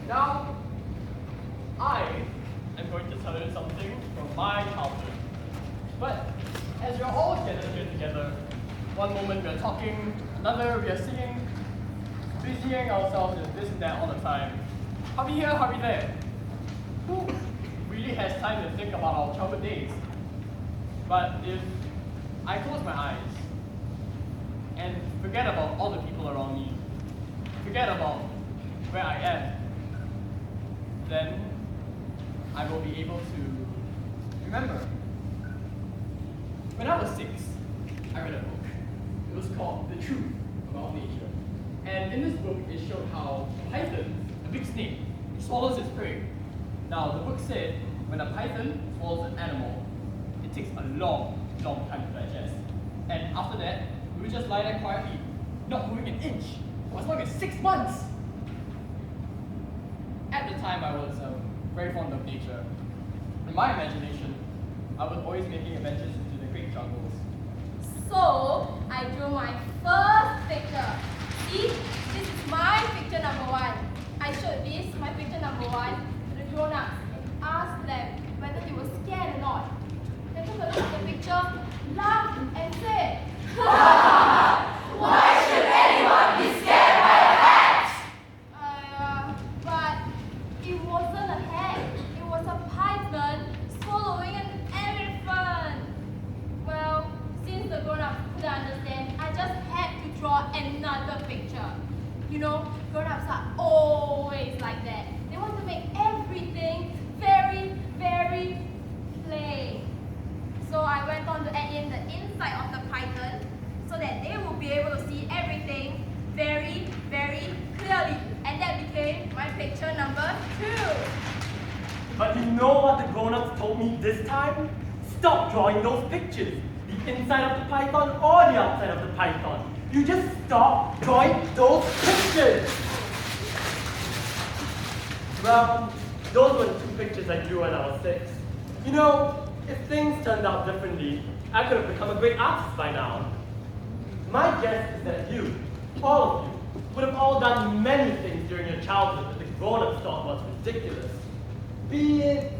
Now, I am going to tell you something from my childhood. But as you're all gathered here together, one moment we're talking, another we are singing, busying ourselves with this and that all the time. Hurry here, hurry there. Who really has time to think about our childhood days? But if I close my eyes and forget about all the people around me, forget about where I am, then I will be able to remember. When I was 6, I read a book. It was called The Truth About Nature. And in this book, it showed how a python, a big snake, swallows its prey. Now, the book said when a python swallows an animal, it takes a long time to digest. And after that, we would just lie there quietly, not moving an inch, for as long as 6 months. At the time, I was very fond of nature. In my imagination, I was always making adventures into the great jungles. So, I drew my first picture. See, this is my picture number 1. I showed this, my picture number 1, to the grown-ups and asked them whether they were scared or not. They took a look at the picture, laughed and said, Why should anyone be scared by a hat? But it wasn't a hat. It was a python swallowing an elephant. Well, since the grown-ups couldn't understand, I just had to draw another picture. You know, grown-ups are always like that. They want to make everything very, very plain. So I went on to add in the inside of the python so that they will be able to see everything very, very clearly. And that became my picture number 2. But you know what the grown-ups told me this time? Stop drawing those pictures. The inside of the python or the outside of the python. You just stop drawing those pictures. Well, those were the 2 pictures I drew when I was 6. You know, if things turned out differently, I could have become a great artist by now. My guess is that you, all of you, would have all done many things during your childhood that the grown-ups thought was ridiculous. Be it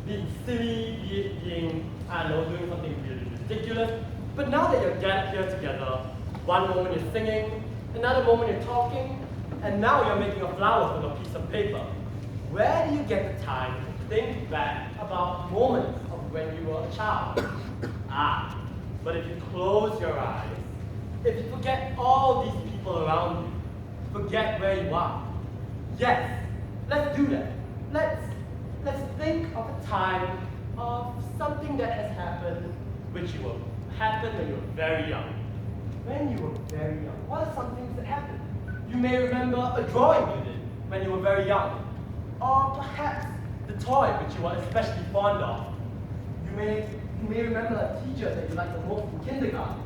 being silly, be it being, I don't know, doing something really ridiculous. But now that you're gathered here together, one moment you're singing, another moment you're talking, and now you're making a flower from a piece of paper. Where do you get the time to think back about moments of when you were a child? But if you close your eyes, if you forget all these people around you, forget where you are. Yes, let's do that. Let's think of a time of something that has happened when you were very young. When you were very young, what are some things that happened? You may remember a drawing you did when you were very young. Or perhaps the toy which you were especially fond of. You may remember a teacher that you liked the most in kindergarten.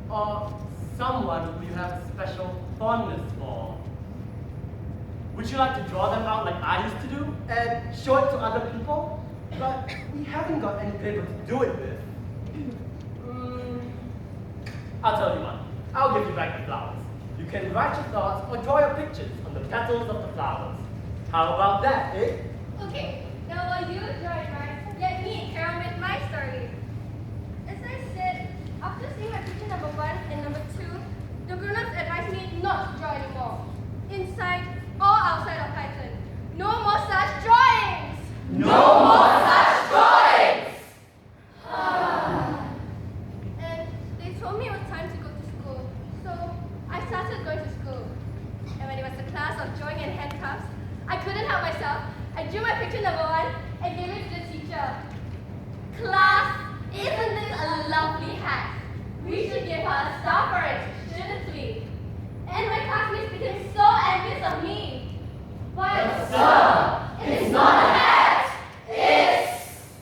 Or someone who you have a special fondness for. Would you like to draw them out like I used to do and show it to other people? But we haven't got any paper to do it with. I'll tell you what, I'll give you back the flowers. You can write your thoughts or draw your pictures on the petals of the flowers. How about that, eh? Okay, now while you draw it right, let me carry on with my story. As I said, after seeing my picture number 1 and number 2, the grown-ups advised me not to draw anymore. Inside or outside of Python. No more such drawings! No more such drawings! And they told me it was time to go to school. So I started going to school. And when it was a class of drawing and handcuffs, I couldn't help myself. I drew my picture number 1 and gave it to the teacher. Class, isn't this a lovely hat? We should give her a star for it, shouldn't we? And my classmates became so envious of me. But Sir, it's not a hat. It's...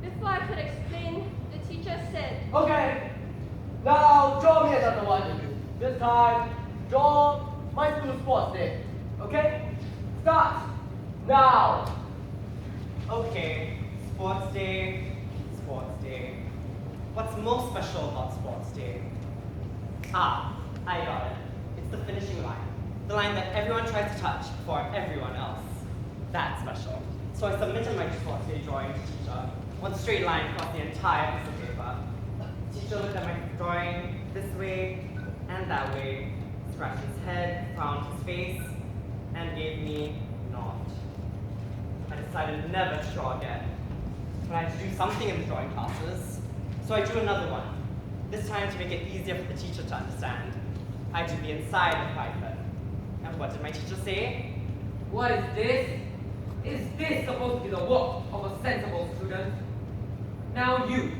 before I could explain, the teacher said, Okay, now draw me another one to do. This time, draw my school sports day. Okay? Start now. Okay, sports day, sports day. What's most special about sports day? I got it. It's the finishing line. The line that everyone tries to touch before everyone else. That's special. So I submitted my sports day drawing to teacher. One straight line across the entire piece of paper. Teacher looked at my drawing this way and that way, scratched his head, frowned his face, and gave me naught. I decided never to draw again. But I had to do something in the drawing classes. So I drew another one. This time to make it easier for the teacher to understand. I drew the inside of Python. And what did my teacher say? What is this? Is this supposed to be the work of a sensible student? Now you,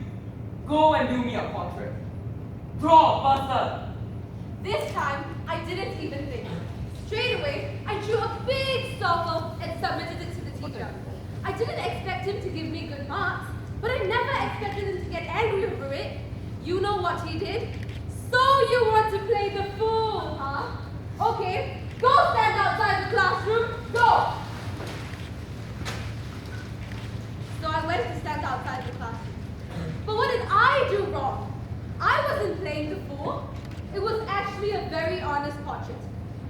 go and do me a portrait. Draw, bastard! This time, I didn't even think. Straight away, I drew a big circle and submitted it to the teacher. I didn't expect him to give me good marks, but I never expected him to get angry over it. You know what he did? So you want to play the fool, huh? Okay, go stand outside the classroom. Go! So I went to stand outside the classroom. But what did I do wrong? I wasn't playing the fool. It was actually a very honest portrait.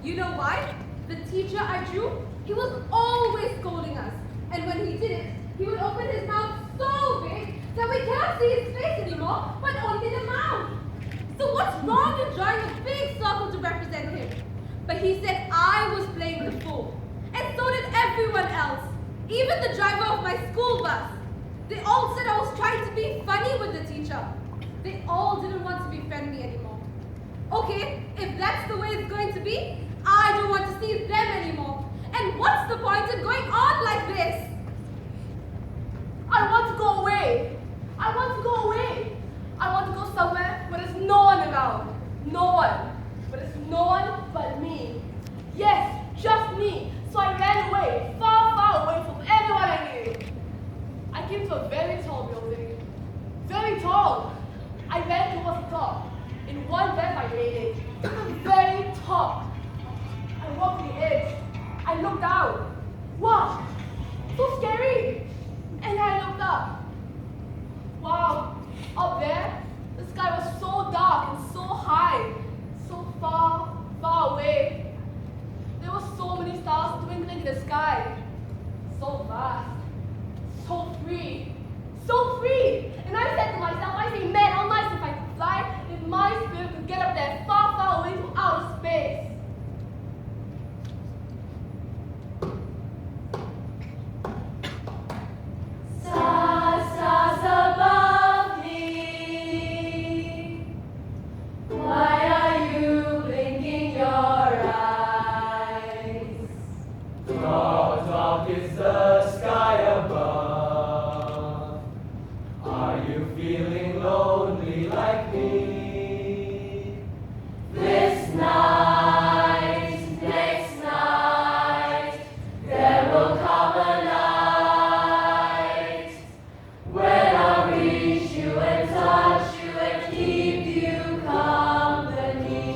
You know why? The teacher I drew, he was always scolding us. And when he did it, he would open his mouth so big that we cannot see his face anymore, but only the mouth. So what's wrong with drawing a big circle to represent him? But he said I was playing the fool. And so did everyone else. Even the driver of my school bus. They all said I was trying to be funny with the teacher. They all didn't want to be friendly anymore. Okay, if that's the way it's going to be, I don't want to see them anymore. And what's the point of going on like this? I want to go away. I want to go away. I want to go somewhere where there's no one around. No one. But there's no one but me. Yes, just me. So I ran away, far, far away from everyone I knew. I came to a very tall building. Very tall. I ran towards the top. In one breath I made it. To the very top. I walked to the edge. I looked out. Wow, so scary. And I looked up. Wow, up there, the sky was so dark and so high, so far, far away. There were so many stars twinkling in the sky. So vast, so free, so free. And I said to myself, I say, man, how nice if I could fly, if my spirit could get up there far, far away from outer space. Stars above me, why are you blinking your eyes? How dark is the sky above? Are you feeling lonely like me? This night, next night, there will come a night when I'll reach you and touch you and keep you company.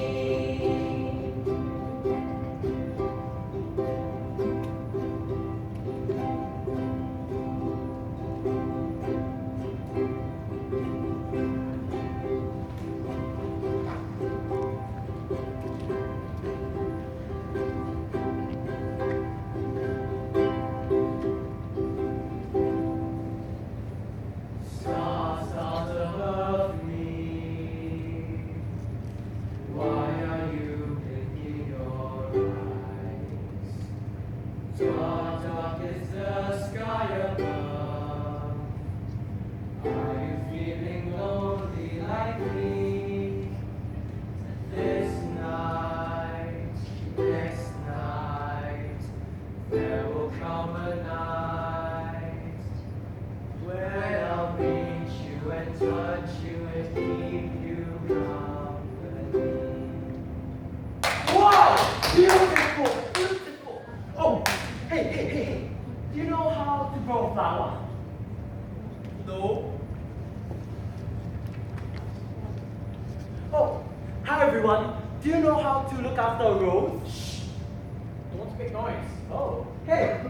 Stars, stars above me, why are you blinking your eyes? Dark, dark is the sky above. Are you feeling lonely like me? This night, next night, there will come a night when I'll reach you and touch you and keep you company. Wow! Beautiful! Beautiful! Oh, hey. Do you know how to grow a flower? No. Oh, hi everyone. Do you know how to look after a rose? Shh. Don't make noise. Oh, hey.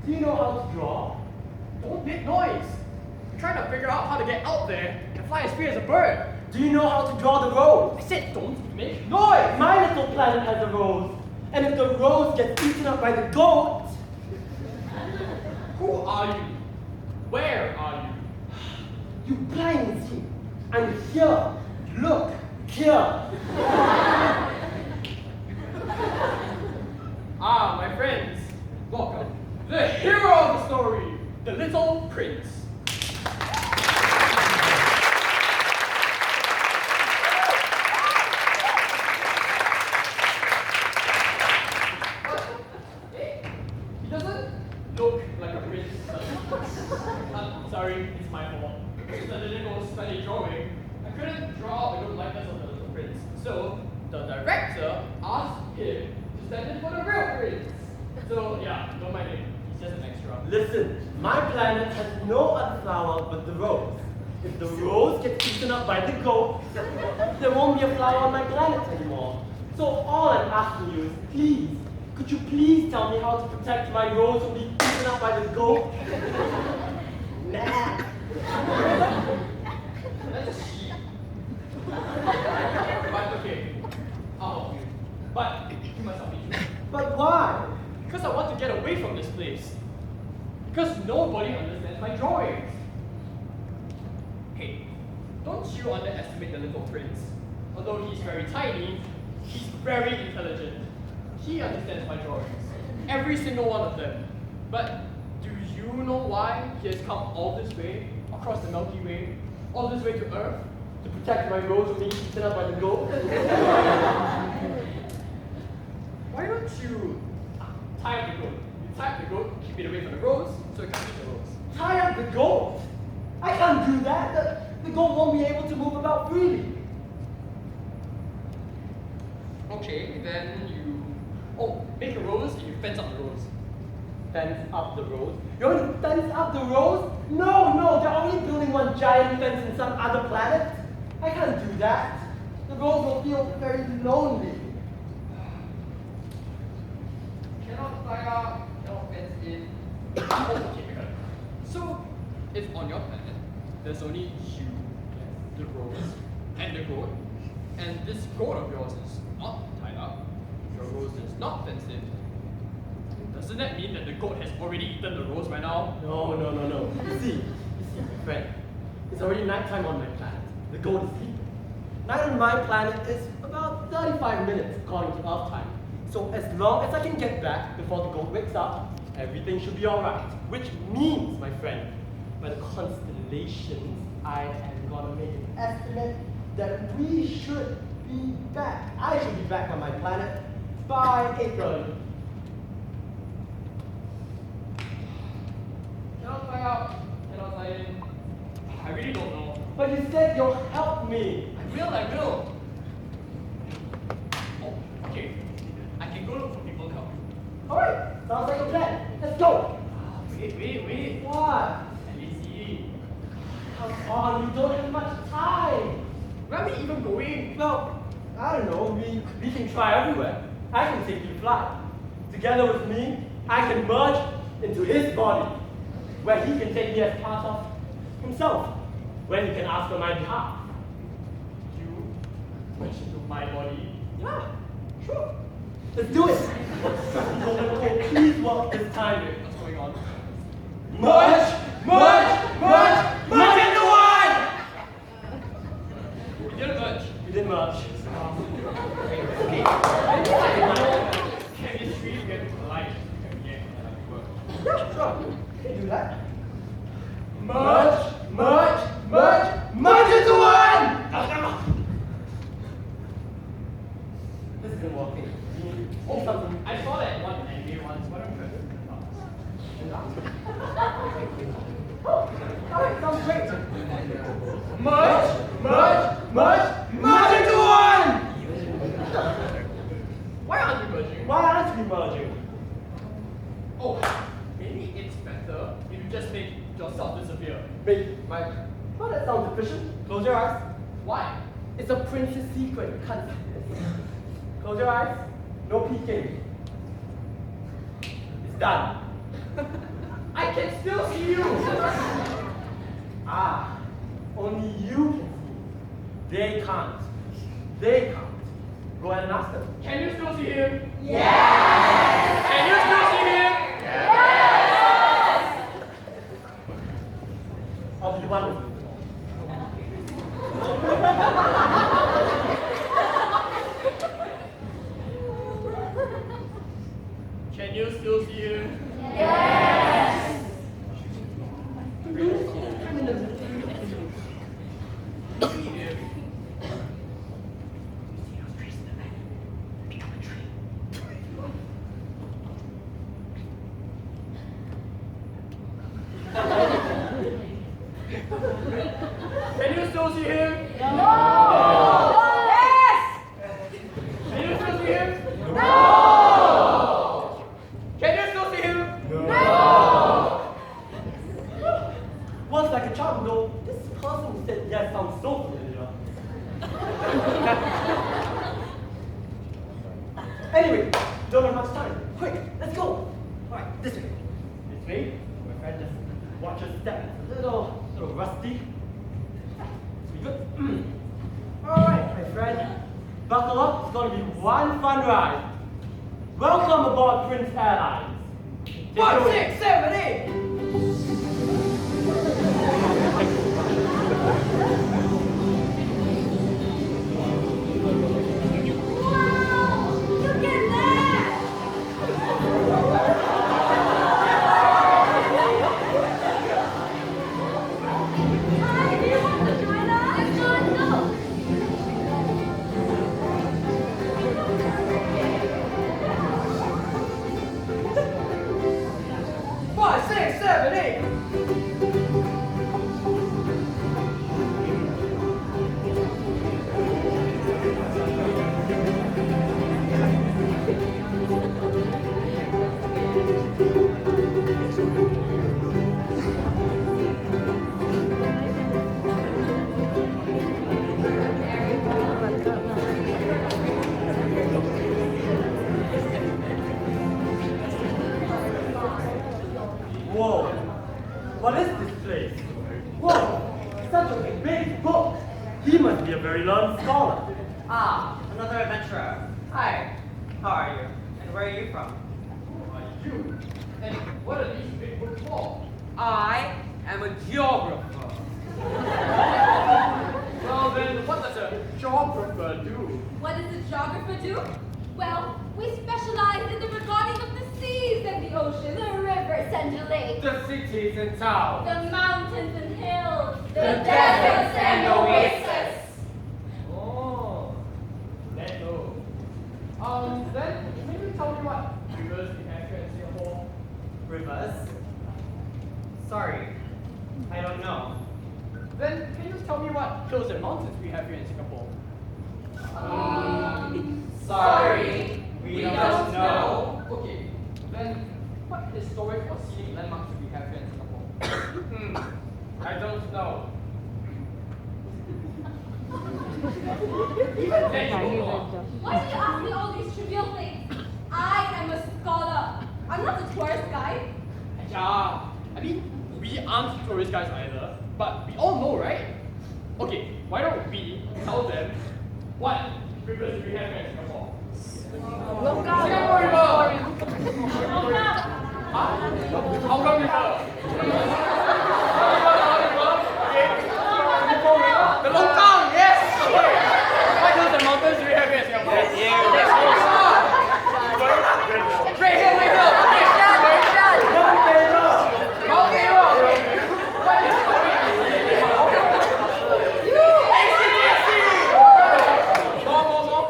Do you know how to draw? Don't make noise. I'm trying to figure out how to get out there and fly as free as a bird. Do you know how to draw the rose? I said don't make noise. My little planet has a rose. And if the rose gets eaten up by the goat, Who are you? Where are you? you blind see. I'm here. Look, here. Ah, my friends, welcome. The hero of the story, the little prince. He doesn't look like a prince. Sorry, it's my fault. Since I didn't go study drawing, I couldn't draw a good likeness of the little prince. So the director asked him to stand in for the real prince. So yeah, don't mind him. He's just an extra. Listen, my planet has no other flower but the rose. If the rose gets eaten up by the goat, there won't be a flower on my planet anymore. So all I'm asking you is, please, could you please tell me how to protect my rose from being eaten up by the goat? Nah. That's a sheep. But okay, I'll help you. But you must help me too. But why? Because I want to get away from this place. Because nobody understands my drawings. Hey, don't you underestimate the little prince. Although he's very tiny, he's very intelligent. He understands my drawings. Every single one of them. But do you know why he has come all this way, across the Milky Way, all this way to Earth? To protect my rose from being eaten up by the goat? Why don't you tie up the goat? You tie up the goat, keep it away from the rose, so it can't eat the rose. Tie up the goat? I can't do that. The goat won't be able to move about freely. Okay, then you... Oh, make a rose and you fence up the rose. Fence up the rose? You're going to fence up the rose? No, they're already building one giant fence in some other planet. I can't do that. The rose will feel very lonely. Cannot tie up, cannot fence in. Oh, okay, I got it. So, if on your planet, there's only you, the rose, and the goat, and this goat of yours is not tied up, your rose is not fenced in, doesn't that mean that the goat has already eaten the rose by now? No. You see, my friend. It's already nighttime on my planet. The goat is sleeping. Night on my planet is about 35 minutes according to Earth time. So as long as I can get back before the goat wakes up, everything should be alright. Which means, my friend, by the constellations, I am gonna make an estimate that we should be back. I should be back on my planet by April. Cannot tie up, cannot tie in. I really don't know. But you said you'll help me. I will. Oh, okay. I can go look for people to help you. Alright, sounds like a plan. Let's go. Wait. What? Let me see. Come on, we don't have much time. Where are we even going? Well, I don't know, we can try everywhere. I can take you fly. Together with me, I can merge into his body, where he can take me as part of himself, when he can ask on my behalf. You merge into my body. Yeah, sure. Let's do it. Okay, please work this time. What's going on? Merge into one! We didn't merge. You didn't merge. Okay. Chemistry get light. Yeah, that work. Yeah, sure. You can do that. Merge Merge into one! This isn't working. Oh, something. I saw that one anime once. What am I Oh, alright, sounds great. Merge into one! Why aren't we merging? Why aren't we merging? Oh, maybe it's better if you just make yourself disappear. Oh, that sounds efficient. Close your eyes. Why? It's a prince's secret. You can't see this. Close your eyes. No peeking. It's done. I can still see you. Only you can see. They can't. Go ahead and ask them. Can you still see him? Yes! Can you still see him? Yes! I'll be one with you. Can you still see him? Yes! See him. Can you still see him? No! Yes! Can you still see him? No! Can you still see him? No! Once like a child ago, this person who said yes sounds so familiar. Anyway, don't have much time. Quick, let's go. Alright, this way. This way. My friend, just watch your step. It's a little rusty. We good? Alright, my friend. Buckle up, it's gonna be one fun ride. Welcome aboard Prince Airlines. Take it 5, away. 6, 7, 8. Wow! Look at that! Hi, do you want to join us? Let's join, go! 5, 6, 7, 8. Whoa! What is this place? Whoa! Such a big book! He must be a very learned scholar. Ah, another adventurer. Hi, how are you? And where are you from? Who are you? And what are these big books for? I am a geographer. Well then, what does a geographer do? What does a geographer do? Well, we specialize in the regarding of the seas and the oceans, the rivers and the lakes, The cities and towns. the mountains and hills, The deserts and oases. Oh, let go. Then can you tell me what rivers we have here in Singapore? Rivers? Sorry, I don't know. Then can you tell me what hills and mountains we have here in Singapore? Sorry, we don't know. Okay, then what historic or scenic landmarks do we have here in Singapore? I don't know. Even then you don't know. Why do you ask me all these trivial things? I am a scholar. I'm not a tourist guide. Yeah, I mean, we aren't tourist guys either, but we all know, right? Okay, why don't we tell them what rivers we have here in Singapore? Singapore River! Huh? Hougang River! The Longkang, yes! Okay. What hills and mountains do we have here in Singapore? Great Hill, Great Hill! Mount Faber! What is ACJC! More.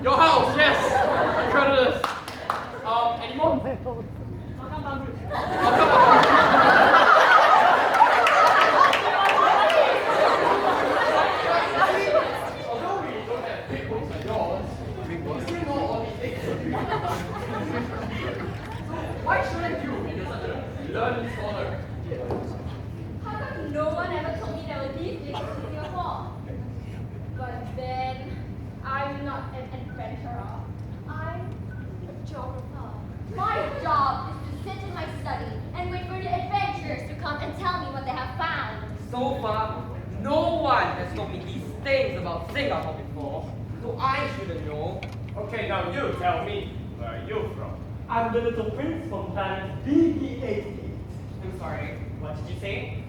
Your house, yes! Creditors. Any more? Although we don't have big books like yours, we still know all these things. Why shouldn't you, if you're such a learned scholar? How come no one ever told me there were these things in Singapore? But then, I'm not an adventurer. I'm a geographer. My job is to sit in my study and wait for the adventurers to come and tell me what they have found. So far, no one has told me these things about Singapore before. So I shouldn't know. Okay, now you tell me, where are you from? I'm the little prince from planet BB88. I'm sorry, what did you say?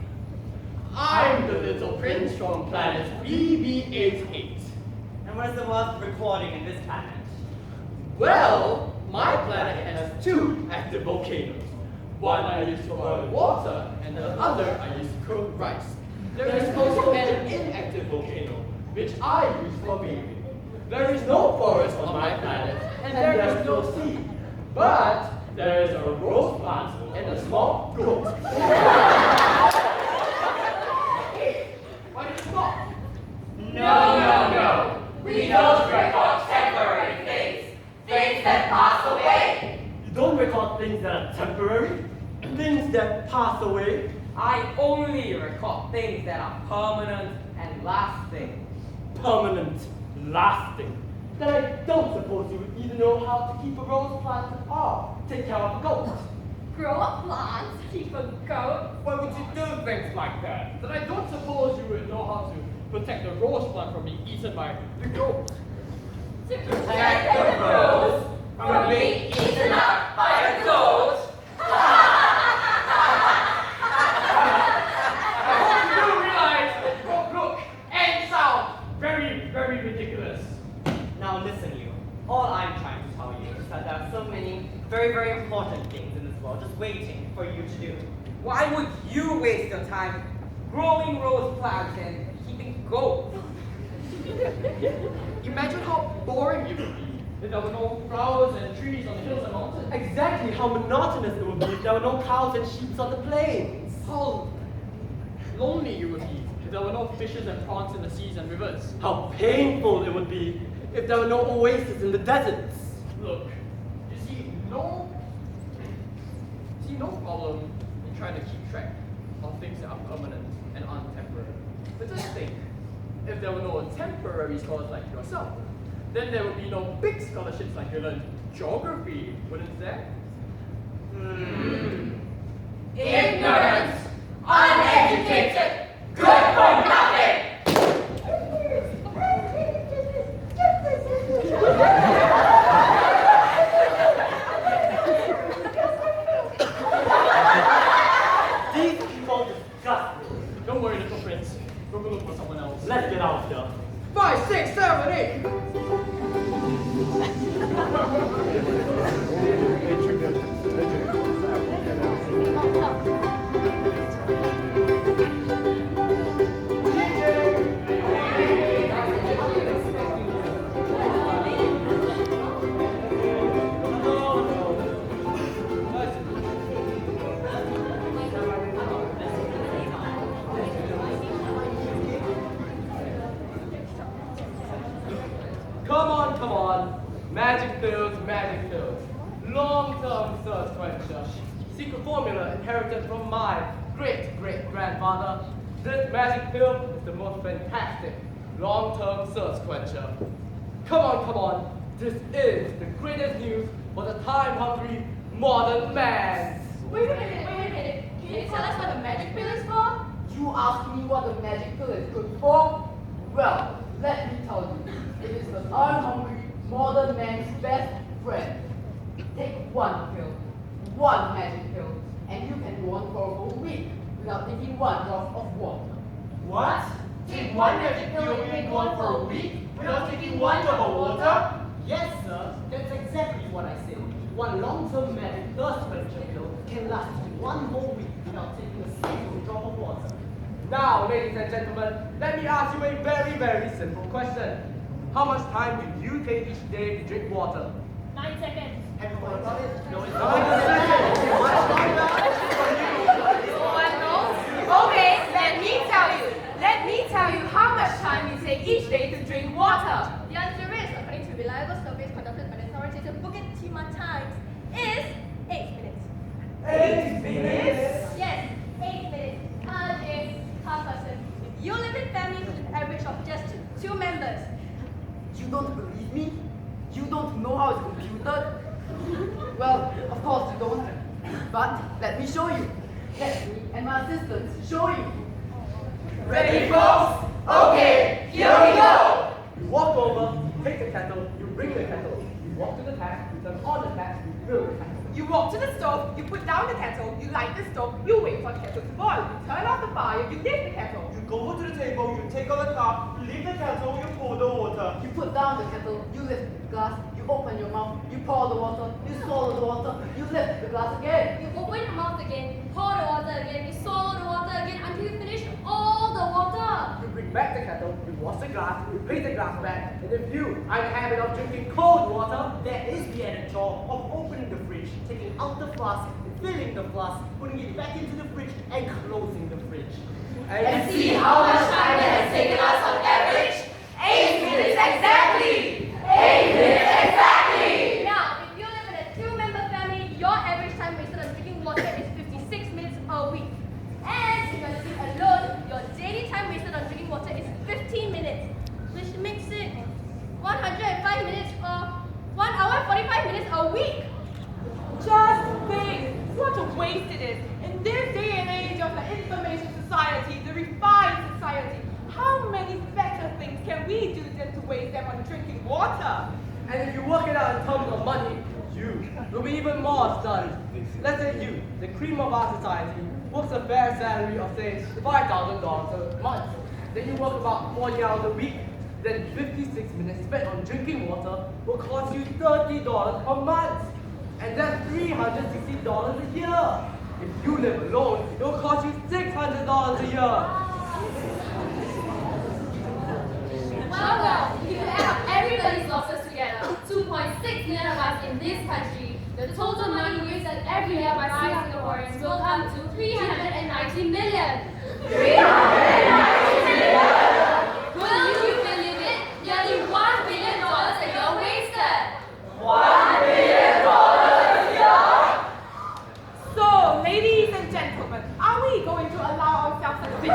I'm the little prince from planet BB88. And what is the worth of recording in this planet? Well, my planet has two active volcanoes. One I use to boil water, and the other I use to cook rice. There is also an inactive volcano, which I use for bathing. There is no forest on my planet, and there is no sea. But there is a rose plant and a small goat. Hey, why did you stop? No. We don't record temporary things. Things that pass away. You don't record things that are temporary, things that pass away. I only record things that are permanent and lasting. Permanent, lasting. Then I don't suppose you would even know how to keep a rose plant or take care of a goat. Grow a plant, keep a goat. Why would you do things like that? Then I don't suppose you would know how to protect the rose plant from being eaten by the goat. To Protect the rose from being eaten up by a goat. You realize, look, and sound, very, very ridiculous. Now listen, you. All I'm trying to tell you is that there are so many very, very important things in this world just waiting for you to do. Why would you waste your time growing rose plants and keeping goats? Imagine how boring it would be if there were no flowers and trees on the hills and mountains. Exactly how monotonous it would be if there were no cows and sheep on the plains. How lonely you would be if there were no fishes and prawns in the seas and rivers. How painful it would be if there were no oases in the deserts. Look, you see no problem in trying to keep track of things that are permanent and untemporary. But just think, if there were no temporary scholars like yourself, then there would be no big scholarships like you learned geography, wouldn't there? Ignorant, uneducated, good for nothing. These people disgust me. Don't worry, little prince. We'll go look for someone else. Let's get out of here. 5, 6, 7, 8. Come on. Magic pills. Long-term thirst quencher. Secret formula inherited from my great-great-grandfather. This magic pill is the most fantastic long-term thirst quencher. Come on. This is the greatest news for the time-hungry modern man. Wait a minute. Can you tell us what the magic pill is for? You ask me what the magic pill is good for? Well, let me tell you. It is the unhungry modern man's best friend. Take one pill, one magic pill, and you can go on for a whole week without taking one drop of water. What? Take one magic pill and you can go on for a week without taking one drop of water? Yes, sir. That's exactly what I said. One long-term magic thirst quencher pill can last you one whole week without taking a single drop of water. Now, ladies and gentlemen, let me ask you a very, very simple question. How much time do you take each day to drink water? 9 seconds. Have you thought about it? No, it's Okay, let me tell you how much time you take each day to drink water. The answer is, according to reliable surveys conducted by the authoritative Bukit Timah Times, is 8 minutes. 8 minutes? Yes, 8 minutes. James, per person. If you live in families with an average of just 2 members, You don't believe me? You don't know how it's computed? Well, of course you don't. But let me show you. Let me and my assistants show you. Ready, folks? Okay, here we go. walk over, take the kettle, you bring the kettle. You walk to the tap, you turn on the tap, you fill the kettle. You walk to the stove, you put down the kettle, you light the stove, you wait for the kettle to boil, you turn off the fire, you lift the kettle. You go over to the table, you take out the cup, you leave the kettle, you pour the water. You put down the kettle, you lift the glass, you open your mouth, you pour the water, you swallow the water, you lift the glass again. You open your mouth again, pour the water again, you swallow the water again until you finish all the water. You bring back the kettle, you wash the glass, you place the glass back, and if you are in the habit of drinking cold water, there is the added chore of opening the fridge, taking out the flask, filling the flask, putting it back into the fridge, and closing the fridge. And see how much time it has taken us on average? 8 minutes exactly! 8 minutes exactly! Now, if you live in a 2-member family, your average time wasted on drinking water is 56 minutes a week. And if you're living alone, your daily time wasted on drinking water is 15 minutes, which makes it 105 minutes or 1 hour 45 minutes a week. Just think what a waste it is. In this day and age of the information society, the refined society, how many better things can we do than to waste them on drinking water? And if you work it out in terms of money, you will be even more stunned. Let's say you, the cream of our society, works a fair salary of say $5,000 a month. Then you work about 40 hours a week. Then 56 minutes spent on drinking water will cost you $30 a month. And that's $360 a year. If you live alone, it will cost you $600 a year. Well, if you add up everybody's losses together, 2.6 million of us in this country, the total money wasted every year by Singaporeans will come to 390 million. 390 million! Will you believe it? Nearly $1 billion a year wasted. $1 billion a year! So, ladies and gentlemen, are we going to allow ourselves a bit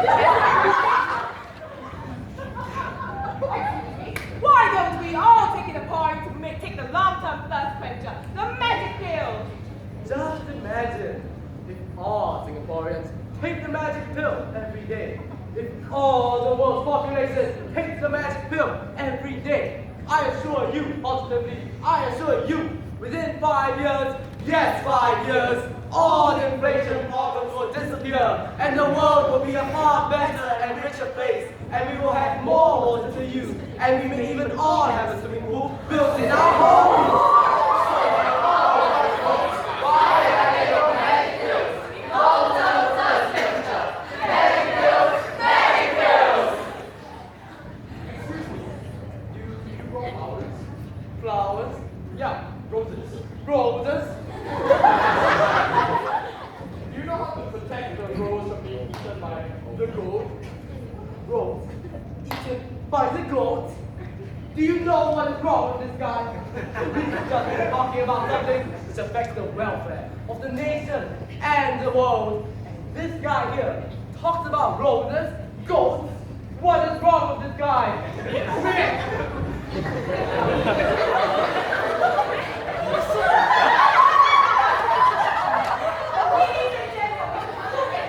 Why don't we all take it upon to take the long-term plus venture, the magic pill? Just imagine if all Singaporeans take the magic pill every day. If all the world's population takes the magic pill every day. I assure you, positively, I assure you, within 5 years, yes, 5 years, all the inflation problems will disappear, and the world will be a far better and richer place, and we will have more water to use, and we may even all have a swimming pool built in our homes. Flowers? Yeah, roses. Roses? Do you know how to protect the rose from being eaten by the goat? Rose? Eaten by the goat? Do you know what is wrong with this guy? He's just talking about something which affects the welfare of the nation and the world. And this guy here talks about roses, goats. What is wrong with this guy? Ladies and gentlemen,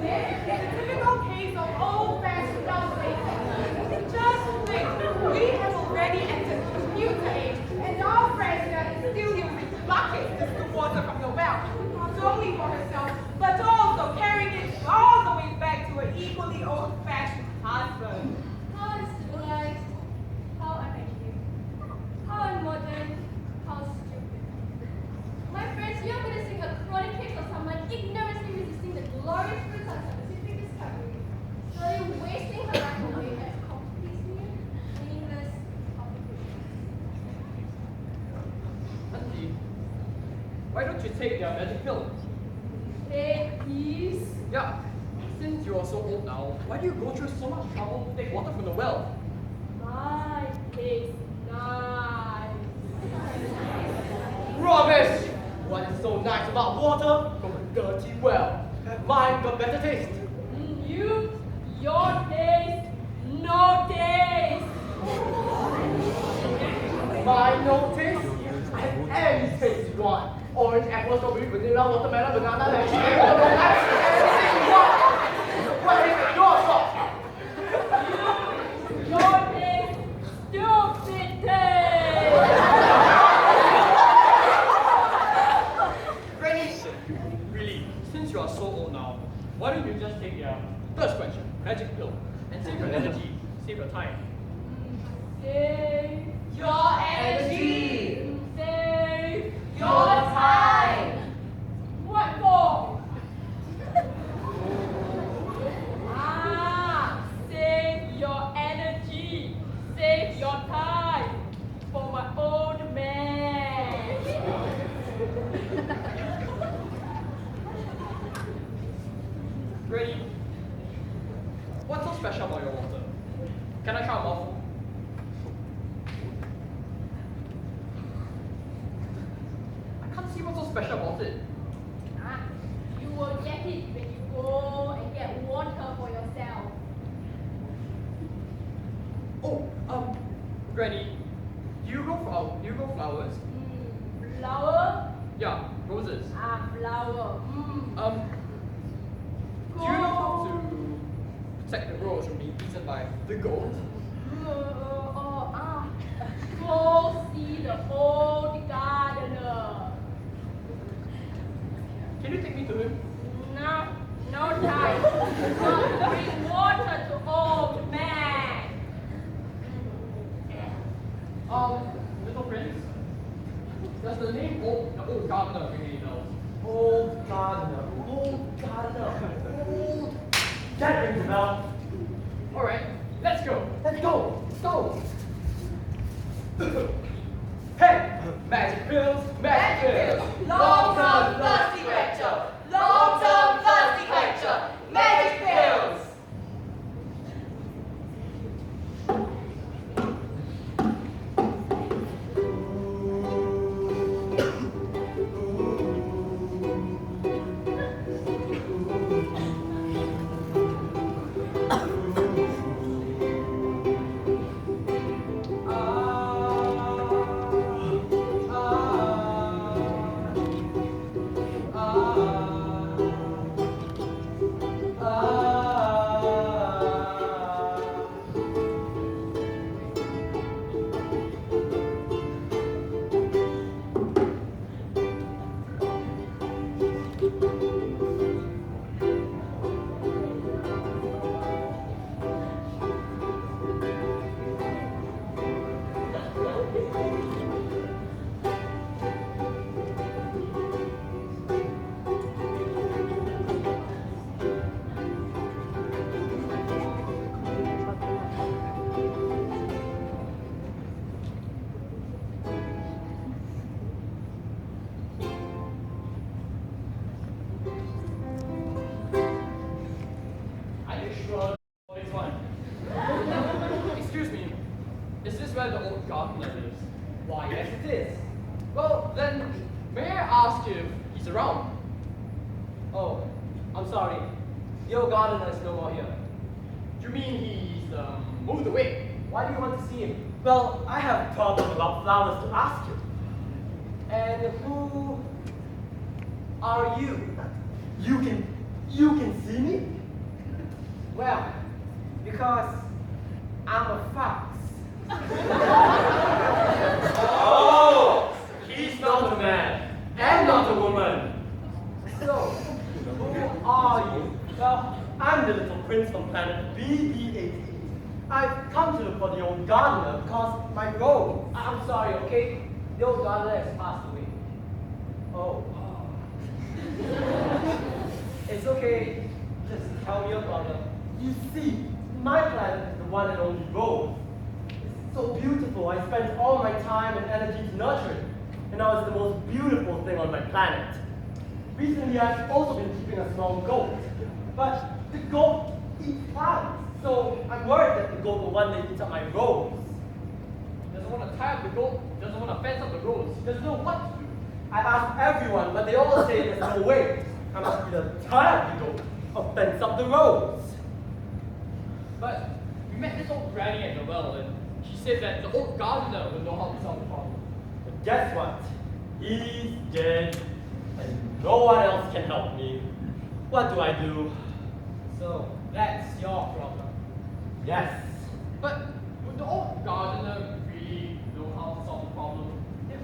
this is a typical case of old-fashioned domination. Just think, we have already entered the computer age, and our president is still using buckets to scoop water from the well, not only for herself, but also carrying it all the way back to an equally old-fashioned husband. How uncivilized, how uneducated, how unmodern, how stupid. My friends, you're witnessing a chronic case of someone ignorantly resisting the glorious fruits of scientific discovery, slowly wasting her life away at completely meaningless occupations. Auntie, why don't you take your magic pill? Take these. Yeah. Since you are so old now, why do you go through so much trouble to take water from the well? My taste nice. Rubbish! What is so nice about water from a dirty well? Mine got better taste. Your taste, no taste. Mine no taste? And any taste you want. Orange, apple, strawberry, vanilla, watermelon, banana, lychee, anything you want. What is it? Your fault. Your taste, What's so special about it? Ah, you will get it when you go and get water for yourself. Oh, Granny, do you grow flowers? Flower? Yeah, roses. Ah, flower. Do you know how to protect the rose from being eaten by the goat? Go see the old gardener. Can you take me to him? No time. Go bring water to old man. Little prince, does the name the old gardener ring any bells? Old gardener. That rings a bell. Alright, let's go. Let's go. Hey! Magic pills, magic pills. Long-term thirsty quencher. Long-term thirsty quencher. Magic pills. Are you sure this one? Excuse me, is this where the old gardener lives? Why, yes it is. Well, then, may I ask if he's around? Oh, I'm sorry. The old gardener is no more here. Do you mean he's moved away? Why do you want to see him? Well, I have a problem about flowers to ask you. And who are you? You can see me? Well, because I'm a fox. Oh, he's not a man and not a woman. So, who are you? Well, I'm the little prince from planet BB88. I've come to look for the old gardener because my rose. I'm sorry, okay? The old gardener has passed away. Oh. It's okay. Just tell me your problem. You see, my planet is the one and only rose. It's so beautiful. I spent all my time and energy to nurture it. And now it's the most beautiful thing on my planet. Recently, I've also been keeping a small goat. But the goat eats plants. So I'm worried that the goat will one day eat up my rose. Doesn't want to tie up the goat, doesn't want to fence up the rose, he doesn't know what to do. I asked everyone, but they all say there's no way. I must either tie up the goat or fence up the rose. But we met this old granny at the well, and she said that the old gardener would know how to solve the problem. But guess what? He's dead, and no one else can help me. What do I do? So that's your problem. Yes. But would the old gardener really know how to solve the problem? Yes,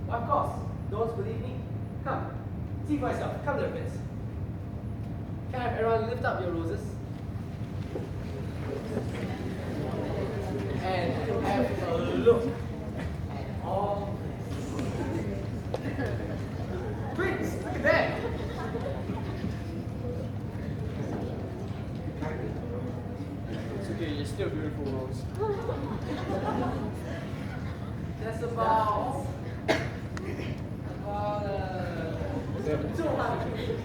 of course. Don't believe me? Come, see for yourself. Come there, Prince. Can I have everyone lift up your roses? And have a look at all this. Prince, look at that! It's okay, you're still beautiful, Rose. That's about 200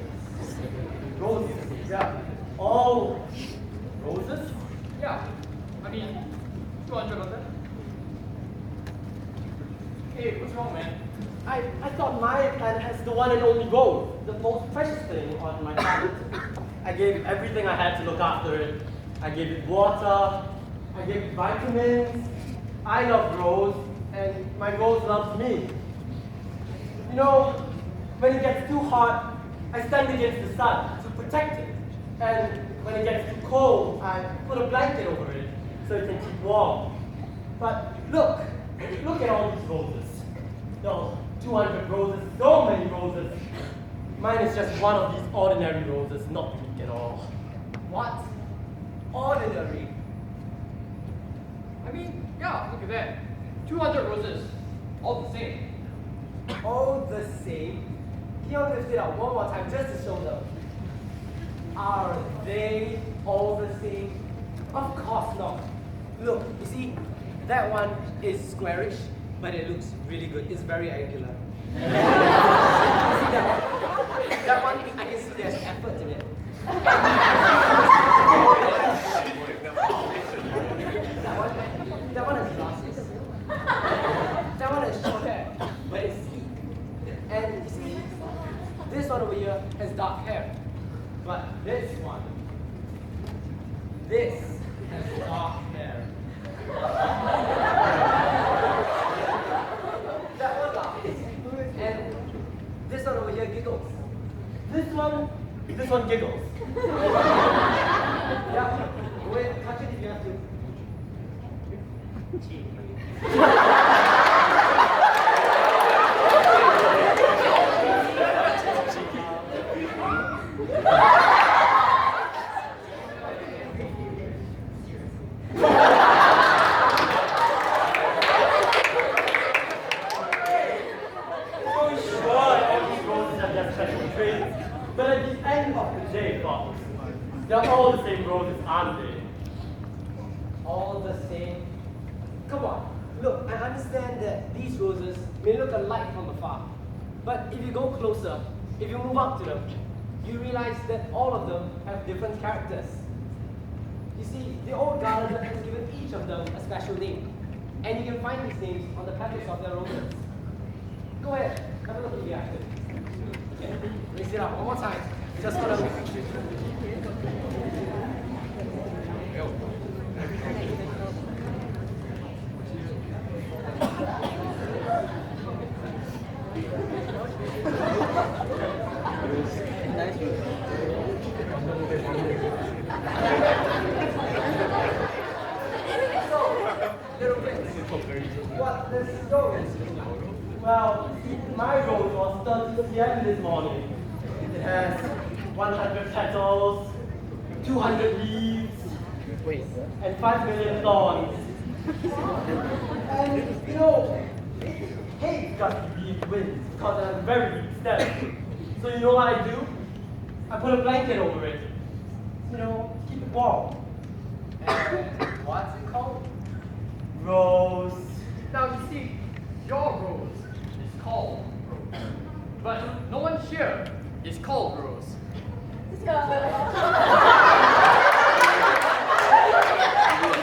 roses. Yeah. All roses? Yeah, I mean, 200 of them. Hey, Hey, what's wrong, man? I thought my planet has the one and only gold, the most precious thing on my planet. I gave everything I had to look after it. I gave it water, I gave it vitamins. I love Rose, and my Rose loves me. You know, when it gets too hot, I stand against the sun to protect it. And when it gets too cold, I put a blanket over it so it can keep warm. But look at all these roses. No, 200 roses, so many roses. Mine is just one of these ordinary roses, not unique at all. What? Ordinary? I mean, yeah, look at that. 200 roses, all the same. All the same. Can you lift it up one more time just to show them? Are they all the same? Of course not. Look, you see, that one is squarish, but it looks really good. It's very angular. You see that one? That one, I can see there's effort in it. That one has glasses. That one has short hair, but it's sleek. And you see, this one over here has dark hair. But this has dark hair. That one laughs. And this one over here giggles. This one giggles. Yeah, wait, touch it if you have to. But at the end of the day, Fox, they're all the same roses, aren't they? All the same? Come on, look, I understand that these roses may look alike from afar. But if you go closer, if you move up to them, you realize that all of them have different characters. You see, the old gardener has given each of them a special name. And you can find these names on the petals of their roses. Go ahead, have a look at the action. Okay, raise it up one more time. Just for the what the story? Well, my rose was 30 p.m. this morning. It has 100 petals, 200 leaves, and 5 million thorns. And you know, hate gusty leaf winds because it has a very weak stem. So you know what I do? I put a blanket over it. You know, keep it warm. And what's it called? Rose. Now you see, your rose is called Rose. But no one here is called Rose. This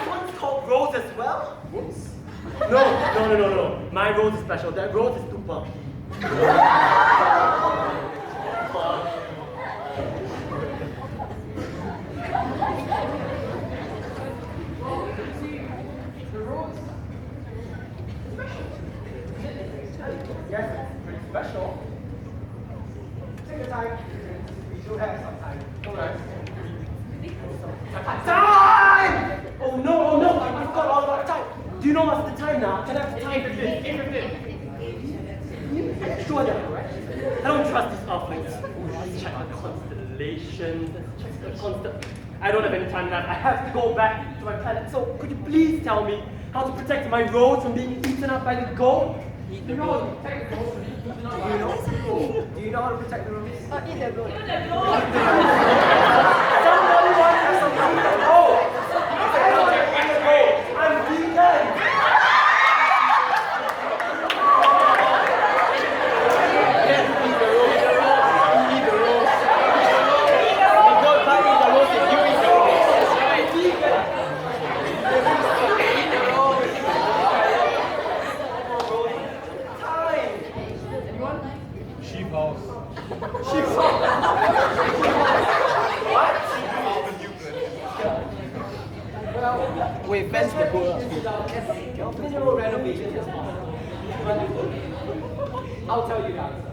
one's called Rose as well? Whoops. No. My rose is special. That rose is too bumpy. The rose is special. Yes, it's pretty special. Take your time. We do have some time. Alright. Time! Oh no, I've got all that time. Do you know what's the time now? Can I have the time, please? 8:15. Sure, they're correct. I don't trust these earthlings. Let's check the constellations. Let's check the I don't have any time left. I have to go back to my planet. So could you please tell me how to protect my rose from being eaten up by the gold? You know how to protect the rose from being eaten up by the gold? Do you know how to protect the rose? Eat the goat. Somebody wants to some food. Oh! I want to eat the gold. I'm vegan. Yes, eat the rose. Eat the rose. The gold can't eat the rose if you eat the rose. I'm vegan. Eat the rose. as possible. But I'll tell you the answer.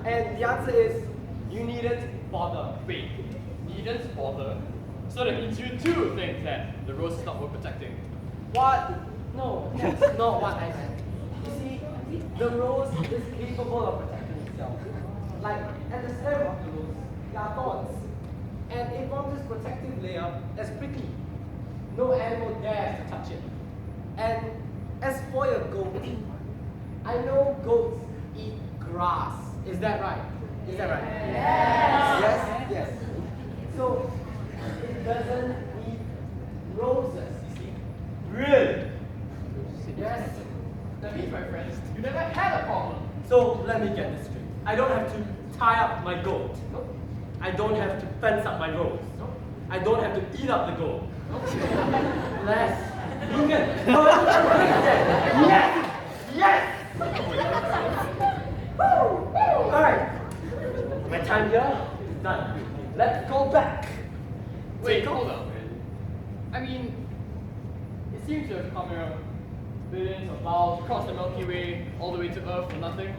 And the answer is, you needn't bother. Wait, needn't bother? So that means you too think that the rose is not worth protecting. What? No, that's not what I meant. You see, the rose is capable of protecting itself. Like, at the stem of the rose, there are thorns. And it forms this protective layer that's prickly. No animal dares to touch it. And as for your goat, I know goats eat grass. Is that right? Is that right? Yes. Yes? Yes. So, it doesn't need roses, you see. Really? Yes. That means, my friends, you never had a problem. So, let me get this straight. I don't have to tie up my goat. Nope. I don't have to fence up my rose. Nope. I don't have to eat up the goat. Nope. Less. You can. Yes! Yes! Alright. My time here is done. Let's go back. Wait, hold on. I mean, it seems to have come here billions of miles across the Milky Way, all the way to Earth for nothing.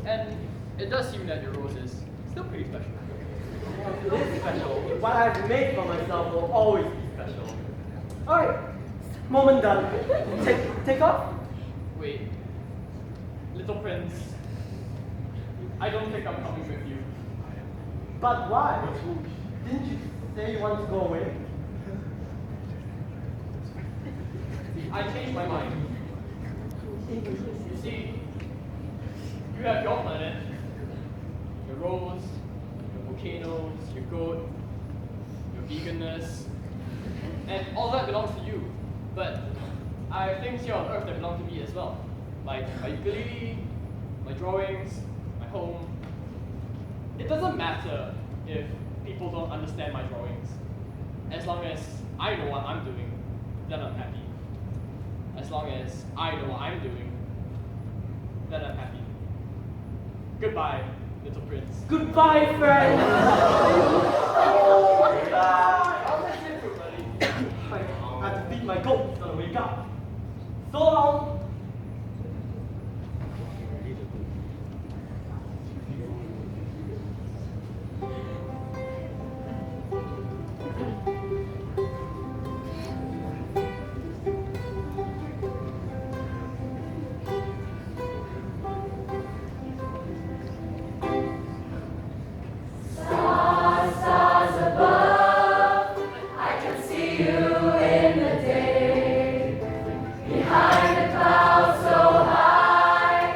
And it does seem that your rose is still pretty special. It is special. What I've made for myself will always be special. Alright. Moment done. Take off? Wait, little prince, I don't think I'm coming with you. But why? Didn't you say you wanted to go away? I changed my mind. You see, you have your planet, your rose, your volcanoes, your goat, your veganness, and all that belongs to you. But I have things here on Earth that belong to me as well. Like my ukulele, my drawings, my home. It doesn't matter if people don't understand my drawings. As long as I know what I'm doing, then I'm happy. As long as I know what I'm doing, then I'm happy. Goodbye, little prince. Goodbye, friend! I'll let you through, buddy. I have to feed my goat so I wake up. So long! Stars, stars above, I can see you in the day. Behind the clouds so high,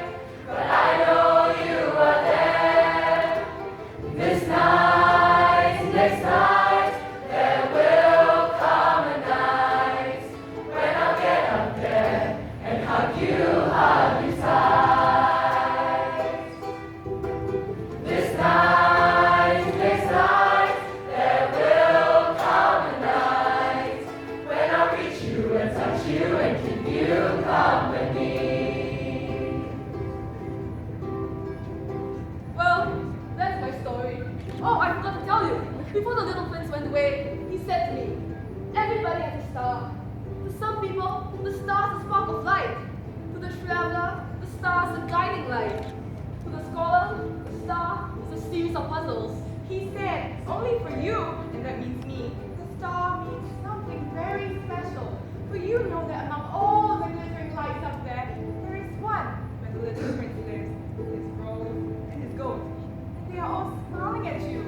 but I know you are there. This night, next night, there will come a night when I'll get up there and hug you tight. This night, next night, there will come a night when I'll reach you and touch you and keep you company. Well, that's my story. Oh, I forgot to tell you. Before the little prince went away, he said to me, everybody has a star. To some people, the star is a spark of light. To the traveler, the star is a guiding light. To the scholar, the star is a series of puzzles. He said, only for you, and that means me, the star means something very special. For you know that among all the glittering lights up there, there is one where the little prince lives, with his rose and his goat. And they are all smiling at you.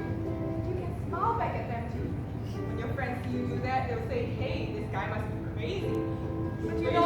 You can smile back at them too. When your friends see you do that, they'll say, hey, this guy must be crazy. But you know